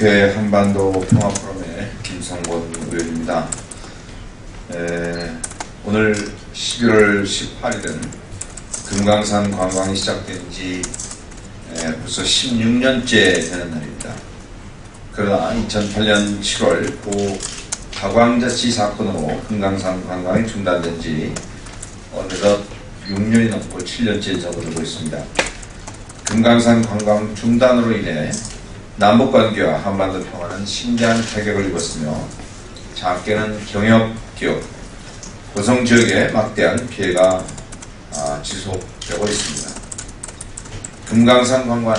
국회 한반도 평화포럼의 김성곤 의원입니다. 오늘 11월 18일은 금강산 관광이 시작된 지 벌써 16년째 되는 날입니다. 그러나 2008년 7월 고 가광자치 사건으로 금강산 관광이 중단된 지 어느덧 6년이 넘고 7년째 접어들고 있습니다. 금강산 관광 중단으로 인해 남북관계와 한반도 평화는 심대한 타격을 입었으며 작게는 경협기업, 고성지역에 막대한 피해가 지속되고 있습니다. 금강산 관광은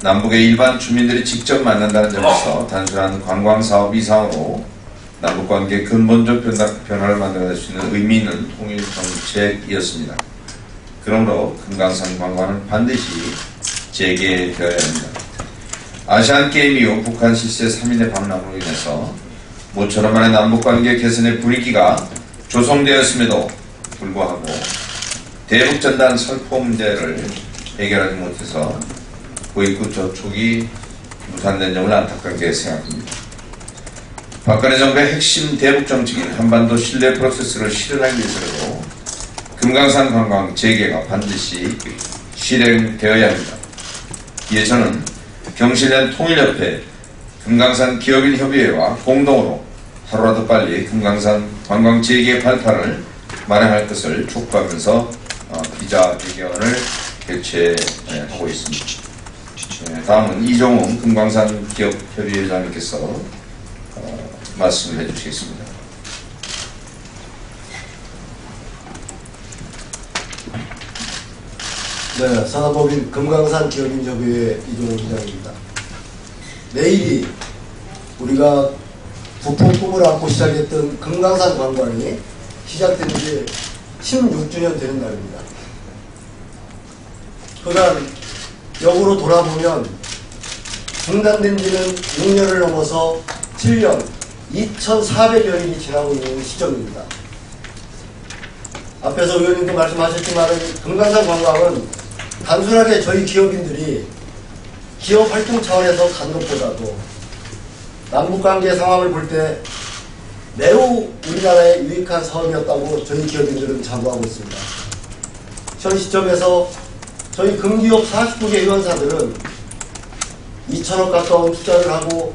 남북의 일반 주민들이 직접 만난다는 점에서 단순한 관광사업 이상으로 남북관계의 근본적 변화를 만들어낼 수 있는 의미 있는 통일정책이었습니다. 그러므로 금강산 관광은 반드시 재개되어야 합니다. 아시안게임 이후 북한 실세 3인의 방랑으로 인해서 모처럼 만의 남북관계 개선의 분위기가 조성되었음에도 불구하고 대북전단 살포 문제를 해결하지 못해서 고입구 저촉이 무산된 점을 안타깝게 생각합니다. 박근혜 정부의 핵심 대북 정책인 한반도 신뢰 프로세스를 실현하기 위해서라도 금강산 관광 재개가 반드시 실행되어야 합니다. 이에 저는 경실련 통일협회, 금강산 기업인협의회와 공동으로 하루라도 빨리 금강산 관광 재개 발판을 마련할 것을 촉구하면서 기자회견을 개최하고 있습니다. 다음은 이종웅 금강산 기업협의회장님께서 말씀을 해주시겠습니다. 네, 산하법인 금강산 기업인협의회 이종훈 회장입니다. 내일이 우리가 부푼 꿈을 안고 시작했던 금강산 관광이 시작된 지 16주년 되는 날입니다. 그간 역으로 돌아보면 중단된 지는 6년을 넘어서 7년, 2400여일이 지나고 있는 시점입니다. 앞에서 의원님도 말씀하셨지만 금강산 관광은 단순하게 저희 기업인들이 기업 활동 차원에서 간 것보다도 남북관계 상황을 볼 때 매우 우리나라에 유익한 사업이었다고 저희 기업인들은 자부하고 있습니다. 현 시점에서 저희 금기업 49개 회원사들은 2천억 가까운 투자를 하고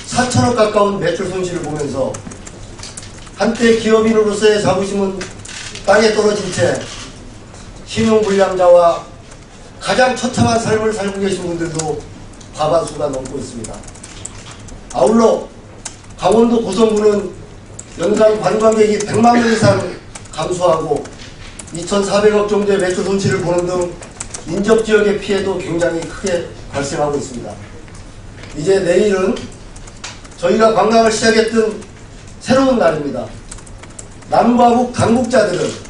4천억 가까운 매출 손실을 보면서 한때 기업인으로서의 자부심은 땅에 떨어진 채 신용불량자와 가장 처참한 삶을 살고 계신 분들도 과반수가 넘고 있습니다. 아울러 강원도 고성군은 연간 관광객이 100만 명 이상 감소하고 2,400억 정도의 매출 손실을 보는 등 인접지역의 피해도 굉장히 크게 발생하고 있습니다. 이제 내일은 저희가 관광을 시작했던 새로운 날입니다. 남과 북 당국자들은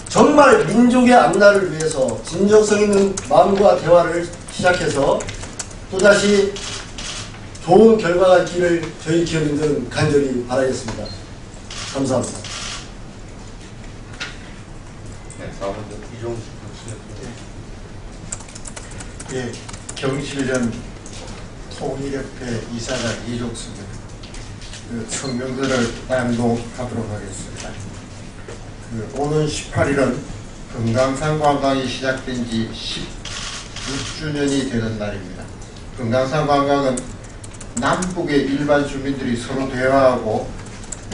정말 민족의 앞날을 위해서 진정성 있는 마음과 대화를 시작해서 또다시 좋은 결과가 있기를 저희 기업인들은 간절히 바라겠습니다. 감사합니다. 네, 다음은 이종훈 씨. 예, 경실련 통일협회 이사장 이종수입니다. 성명들을 낭독하도록 하겠습니다. 오는 18일은 금강산 관광이 시작된 지 16주년이 되는 날입니다. 금강산 관광은 남북의 일반 주민들이 서로 대화하고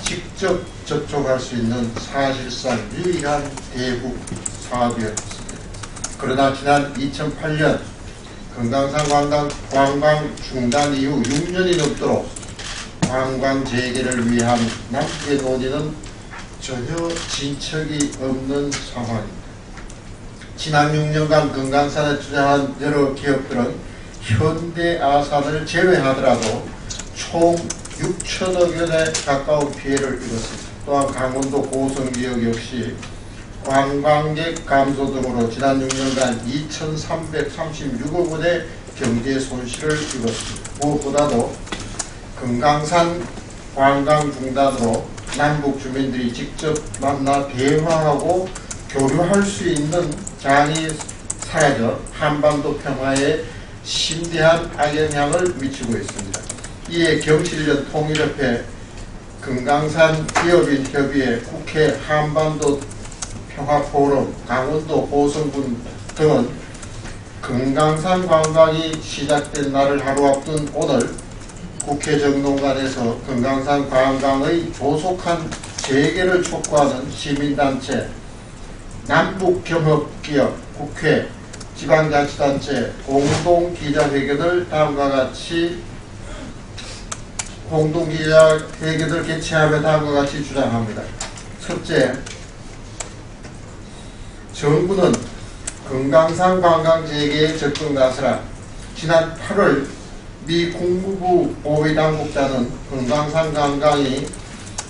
직접 접촉할 수 있는 사실상 유일한 대북 사업이었습니다. 그러나 지난 2008년 금강산 관광 중단 이후 6년이 넘도록 관광 재개를 위한 남북의 논의는 전혀 진척이 없는 상황입니다. 지난 6년간 금강산에 투자한 여러 기업들은 현대아산을 제외하더라도 총 6천억 원에 가까운 피해를 입었습니다. 또한 강원도 고성지역 역시 관광객 감소 등으로 지난 6년간 2,336억 원의 경제 손실을 입었습니다. 무엇보다도 금강산 관광 중단으로 남북 주민들이 직접 만나 대화하고 교류할 수 있는 장이 사라져 한반도 평화에 심대한 악영향을 미치고 있습니다. 이에 경실련 통일협회, 금강산 기업인협의회, 국회 한반도 평화포럼, 강원도 고성군 등은 금강산 관광이 시작된 날을 하루 앞둔 오늘 국회 정론관에서 금강산 관광의 조속한 재개를 촉구하는 시민단체, 남북경협기업, 국회, 지방자치단체 공동기자회견을 다음과 같이 개최하며 다음과 같이 주장합니다. 첫째, 정부는 금강산 관광 재개에 적극 나서라. 지난 8월 미 국무부 보위당국자는 금강산 관광이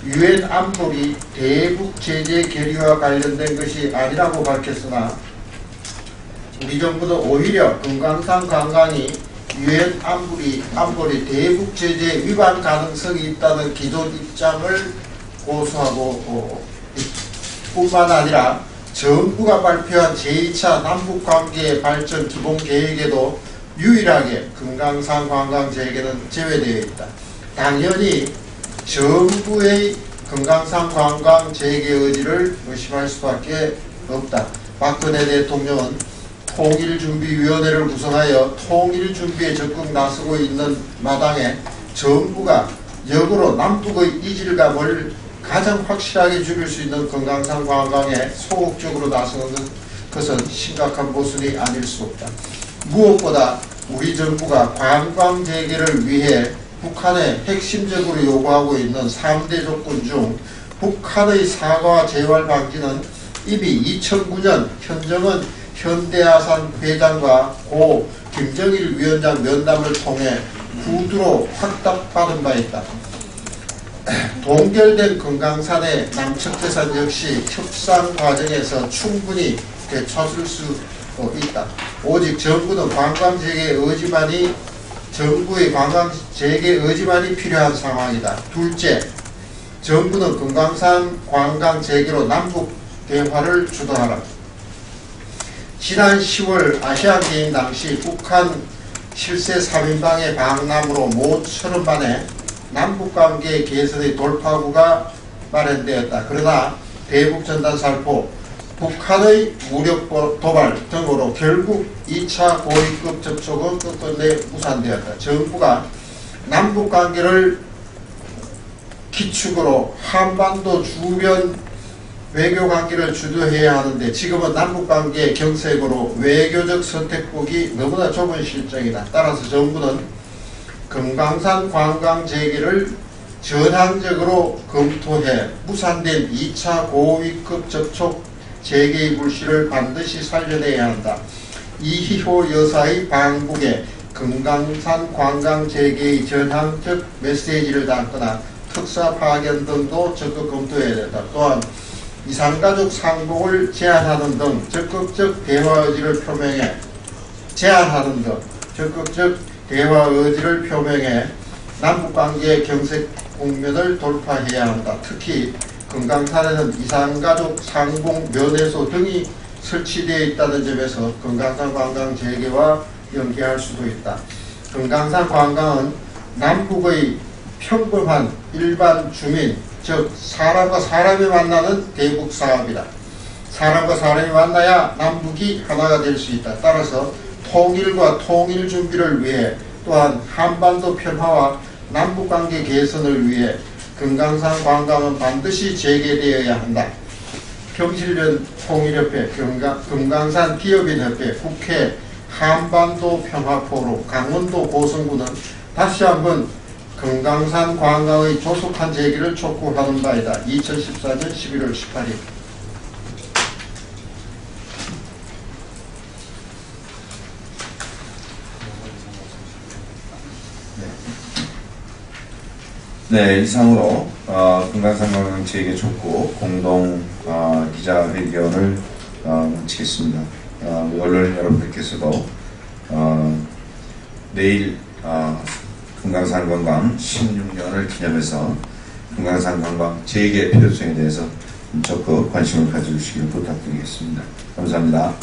유엔 안보리 대북 제재 결의와 관련된 것이 아니라고 밝혔으나 우리 정부는 오히려 금강산 관광이 유엔 안보리 대북 제재 위반 가능성이 있다는 기존 입장을 고수하고 뿐만 아니라 정부가 발표한 제2차 남북관계 발전 기본계획에도 유일하게 금강산 관광 재개는 제외되어 있다. 당연히 정부의 금강산 관광 재개 의지를 의심할 수밖에 없다. 박근혜 대통령은 통일준비위원회를 구성하여 통일준비에 적극 나서고 있는 마당에 정부가 역으로 남북의 이질감을 가장 확실하게 줄일 수 있는 금강산 관광에 소극적으로 나서는 것은 심각한 모순이 아닐 수 없다. 무엇보다 우리 정부가 관광 재개를 위해 북한에 핵심적으로 요구하고 있는 3대 조건 중 북한의 사과 재활 방지는 이미 2009년 현정은 현대아산 회장과 고 김정일 위원장 면담을 통해 구두로 확답받은 바 있다. 동결된 금강산의 남측대산 역시 협상 과정에서 충분히 되찾을 수 있다. 오직 정부의 관광 재개 의지만이 필요한 상황이다. 둘째, 정부는 금강산 관광 재개로 남북 대화를 주도하라. 지난 10월 아시안게임 당시 북한 실세 3인방의 방남으로 모처럼 만에 남북관계 개선의 돌파구가 마련되었다. 그러나 대북전단살포, 북한의 무력 도발 등으로 결국 2차 고위급 접촉은 끝끝내 무산되었다. 정부가 남북관계를 기축으로 한반도 주변 외교관계를 주도해야 하는데 지금은 남북관계 경색으로 외교적 선택폭이 너무나 좁은 실정이다. 따라서 정부는 금강산 관광 재개를 전향적으로 검토해 무산된 2차 고위급 접촉 재개의 불씨를 반드시 살려내야 한다. 이희호 여사의 방북에 금강산 관광 재개의 전향적 메시지를 담거나 특사 파견 등도 적극 검토해야 된다. 또한 이산가족 상봉을 제한하는 등 적극적 대화 의지를 표명해 남북관계 경색 국면을 돌파해야 한다. 특히 금강산에는 이산가족 상봉 면회소 등이 설치되어 있다는 점에서 금강산 관광 재개와 연계할 수도 있다. 금강산 관광은 남북의 평범한 일반 주민, 즉 사람과 사람이 만나는 대북 사업이다. 사람과 사람이 만나야 남북이 하나가 될 수 있다. 따라서 통일과 통일 준비를 위해 또한 한반도 평화와 남북관계 개선을 위해 금강산 관광은 반드시 재개되어야 한다. 경실련 통일협회, 금강산 기업인협회, 국회 한반도 평화포럼, 강원도 고성군은 다시 한번 금강산 관광의 조속한 재개를 촉구하는 바이다. 2014년 11월 18일. 네, 이상으로 금강산 관광 재개 촉구 공동 기자회견을 마치겠습니다. 우리 언론 여러분들께서도 내일 금강산 관광 16년을 기념해서 금강산 관광 재개 필요성에 대해서 적극 관심을 가져주시길 부탁드리겠습니다. 감사합니다.